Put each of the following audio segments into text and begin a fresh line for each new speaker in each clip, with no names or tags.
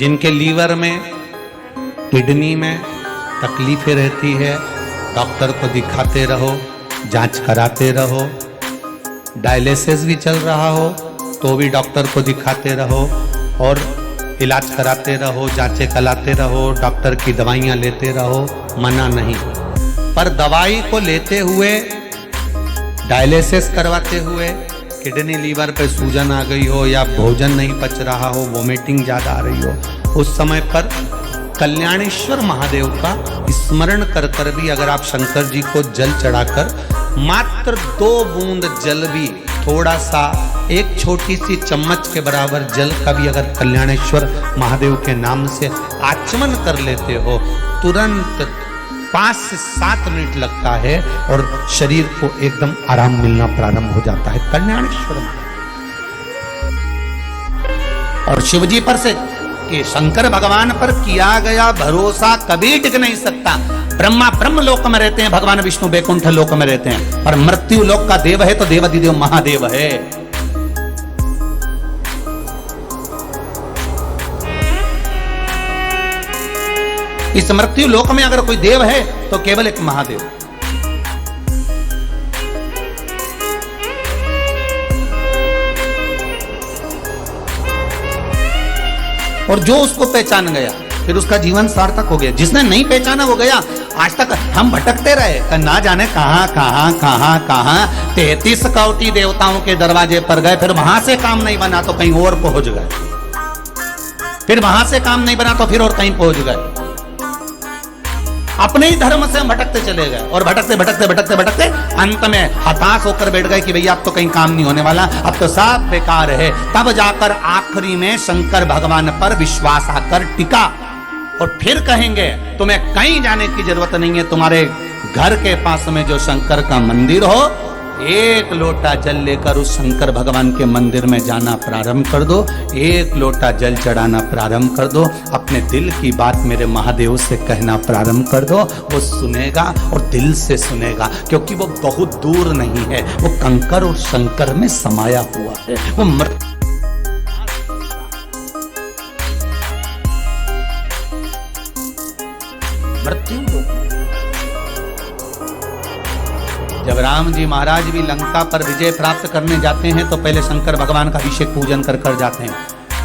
जिनके लीवर में, किडनी में तकलीफें रहती है, डॉक्टर को दिखाते रहो, जांच कराते रहो। डायलिसिस भी चल रहा हो तो भी डॉक्टर को दिखाते रहो और इलाज कराते रहो, जांचें कराते रहो, डॉक्टर की दवाइयाँ लेते रहो, मना नहीं। पर दवाई को लेते हुए, डायलिसिस करवाते हुए किडनी लीवर पे सूजन आ गई हो या भोजन नहीं पच रहा हो, वोमिटिंग ज़्यादा आ रही हो, उस समय पर कल्याणेश्वर महादेव का स्मरण कर कर भी अगर आप शंकर जी को जल चढ़ाकर मात्र 2 बूंद जल भी, थोड़ा सा, एक छोटी सी चम्मच के बराबर जल का भी अगर कल्याणेश्वर महादेव के नाम से आचमन कर लेते हो, तुरंत 5 से 7 मिनट लगता है और शरीर को एकदम आराम मिलना प्रारंभ हो जाता है। कल्याणेश्वर और शिवजी पर से कि शंकर भगवान पर किया गया भरोसा कभी टिक नहीं सकता। ब्रह्मा ब्रह्म लोक में रहते हैं, भगवान विष्णु बैकुंठ लोक में रहते हैं, पर मृत्यु लोक का देव है तो देवाधिदेव महादेव है। इस मृत्यु लोक में अगर कोई देव है तो केवल एक महादेव। और जो उसको पहचान गया फिर उसका जीवन सार्थक हो गया। जिसने नहीं पहचाना वो गया। आज तक हम भटकते रहे, ना जाने कहां कहां कहां कहां 33 कौटी देवताओं के दरवाजे पर गए, फिर वहां से काम नहीं बना तो कहीं और पहुंच गए, फिर वहां से काम नहीं बना तो फिर और कहीं पहुंच गए। अपने ही धर्म से हम भटकते चले गए और भटकते भटकते भटकते भटकते अंत में हताश होकर बैठ गए कि भैया अब तो कहीं काम नहीं होने वाला, अब तो सब बेकार है। तब जाकर आखिरी में शंकर भगवान पर विश्वास आकर टिका और फिर कहेंगे तुम्हें कहीं जाने की जरूरत नहीं है, तुम्हारे घर के पास में जो शंकर का मंदिर हो, 1 लोटा जल लेकर उस शंकर भगवान के मंदिर में जाना प्रारंभ कर दो, 1 लोटा जल चढ़ाना प्रारंभ कर दो, अपने दिल की बात मेरे महादेव से कहना प्रारंभ कर दो। वो सुनेगा और दिल से सुनेगा, क्योंकि वो बहुत दूर नहीं है, वो कंकर और शंकर में समाया हुआ है। वो मृत्यु। जब राम जी महाराज भी लंका पर विजय प्राप्त करने जाते हैं तो पहले शंकर भगवान का अभिषेक पूजन कर जाते हैं।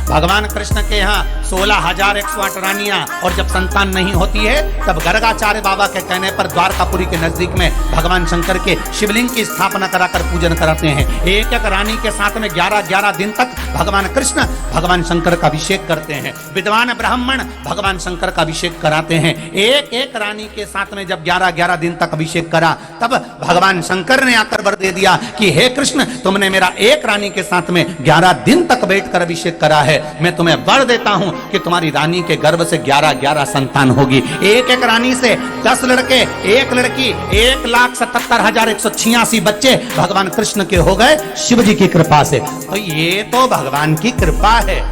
भगवान कृष्ण के यहाँ 16,108 रानियां, और जब संतान नहीं होती है तब गर्गाचार्य बाबा के कहने पर द्वारकापुरी के नजदीक में भगवान शंकर के शिवलिंग की स्थापना कराकर पूजन कराते हैं। एक एक रानी के साथ में 11-11 दिन तक भगवान कृष्ण भगवान शंकर का अभिषेक करते हैं। विद्वान ब्राह्मण भगवान शंकर का अभिषेक कराते हैं। एक एक रानी के साथ में जब 11-11 दिन तक अभिषेक करा, तब भगवान शंकर ने आकर वर दे दिया कि हे कृष्ण, तुमने मेरा एक रानी के साथ में 11 दिन तक बैठकर अभिषेक करा है, मैं तुम्हें वर देता हूं कि तुम्हारी रानी के गर्भ से 11-11 संतान होगी। एक एक रानी से 10 लड़के, 1 लड़की, 1,77,186 बच्चे भगवान कृष्ण के हो गए शिव जी की कृपा से। तो ये तो भगवान की कृपा है।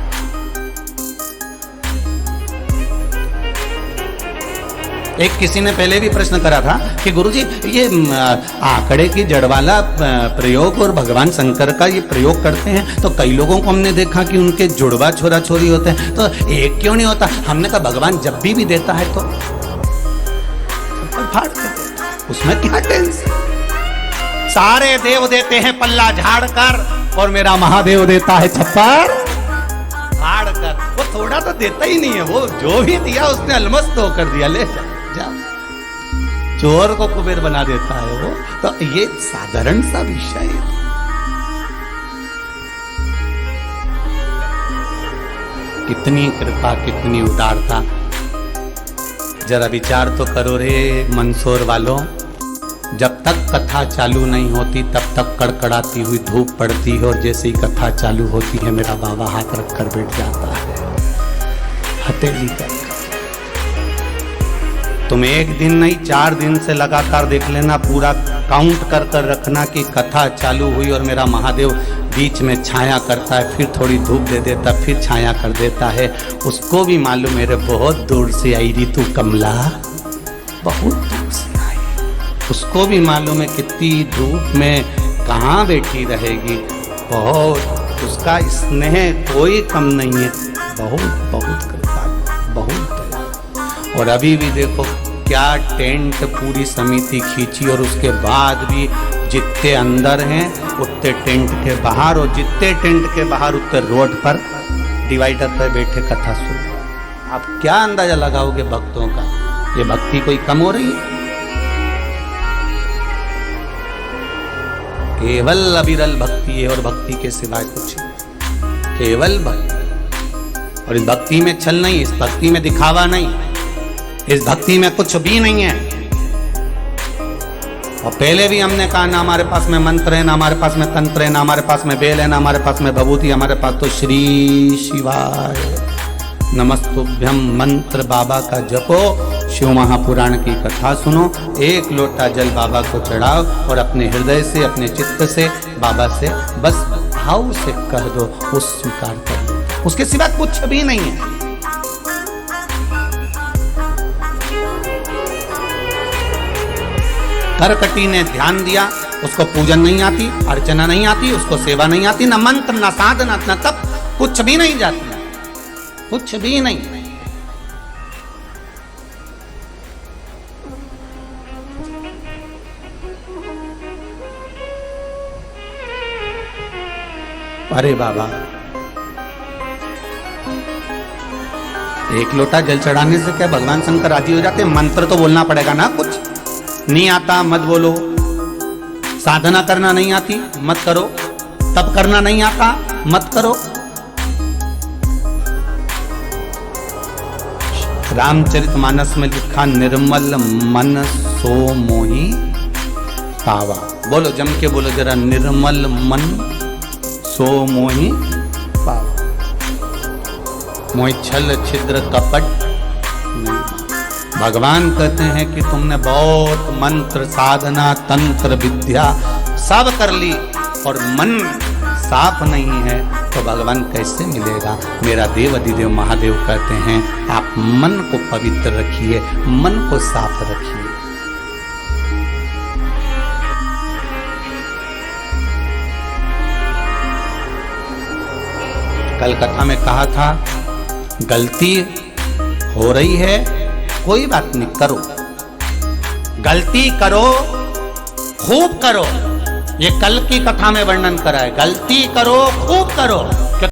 एक किसी ने पहले भी प्रश्न करा था कि गुरुजी ये आंकड़े की जड़ वाला प्रयोग और भगवान शंकर का ये प्रयोग करते हैं, तो कई लोगों को हमने देखा कि उनके जुड़वा छोरा छोरी होते हैं, तो एक क्यों नहीं होता? हमने कहा भगवान जब भी देता है तो फाड़ देते, उसमें क्या टेंशन। सारे देव देते हैं पल्ला झाड़ कर और मेरा महादेव देता है छप्पर फाड़ कर। वो थोड़ा तो देता ही नहीं है, वो जो भी दिया उसने अलमस्त होकर दिया, ले जा। चोर को कुबेर बना देता है वो। तो ये साधारण सा विषय है। कितनी कृपा, कितनी उदारता। जरा विचार तो करो रे मंदसौर वालों, जब तक कथा चालू नहीं होती तब तक कड़कड़ाती हुई धूप पड़ती है, और जैसे ही कथा चालू होती है मेरा बाबा हाथ रखकर बैठ जाता है हथेली कर। तुम एक दिन नहीं 4 दिन से लगातार देख लेना, पूरा काउंट कर कर रखना कि कथा चालू हुई और मेरा महादेव बीच में छाया करता है, फिर थोड़ी धूप दे देता, फिर छाया कर देता है। उसको भी मालूम मेरे बहुत दूर से आई ऋतु कमला, बहुत दूर से आई। उसको भी मालूम है कितनी धूप में कहाँ बैठी रहेगी, बहुत। उसका स्नेह कोई कम नहीं है। बहुत बहुत कृपालु, बहुत दयालु। और अभी भी देखो क्या टेंट पूरी समिति खींची, और उसके बाद भी जितने अंदर हैं उतने टेंट के बाहर, और जितने टेंट के बाहर उतने रोड पर डिवाइडर पर बैठे कथा सुन। आप क्या अंदाजा लगाओगे भक्तों का? ये भक्ति कोई कम हो रही है? केवल अविरल भक्ति है और भक्ति के सिवाय कुछ नहीं, केवल भक्ति। और इस भक्ति में छल नहीं, इस भक्ति में दिखावा नहीं, इस भक्ति में कुछ भी नहीं है। और पहले भी हमने कहा ना हमारे पास में मंत्र है, ना हमारे पास में तंत्र है, ना हमारे पास में बेल है, ना हमारे पास में विभूति, हमारे पास तो श्री शिवाय नमस्तुभ्यम मंत्र बाबा का जपो, शिव महापुराण की कथा सुनो, एक लोटा जल बाबा को चढ़ाओ और अपने हृदय से, अपने चित्त से बाबा से बस भाव से कह दो, वो स्वीकार कर दो। उसके सिवा कुछ भी नहीं है। करकटी ने ध्यान दिया, उसको पूजन नहीं आती, अर्चना नहीं आती, उसको सेवा नहीं आती, न मंत्र, न साधना, न तप, कुछ भी नहीं जाती, कुछ भी नहीं। अरे बाबा, एक लोटा जल चढ़ाने से क्या भगवान शंकर राजी हो जाते? मंत्र तो बोलना पड़ेगा ना। कुछ नहीं आता मत बोलो, साधना करना नहीं आती मत करो, तप करना नहीं आता मत करो। रामचरितमानस में लिखा, निर्मल मन सो मोही पावा। बोलो जम के बोलो जरा, निर्मल मन सो मोही पावा। मोहि छल छिद्र कपट नहीं। भगवान कहते हैं कि तुमने बहुत मंत्र, साधना, तंत्र, विद्या सब कर ली और मन साफ नहीं है तो भगवान कैसे मिलेगा? मेरा देव अधिदेव महादेव कहते हैं आप मन को पवित्र रखिए, मन को साफ रखिए। कल कथा में कहा था, गलती हो रही है कोई बात नहीं, करो, गलती करो, खूब करो। ये कल की कथा में वर्णन करा है, गलती करो, खूब करो।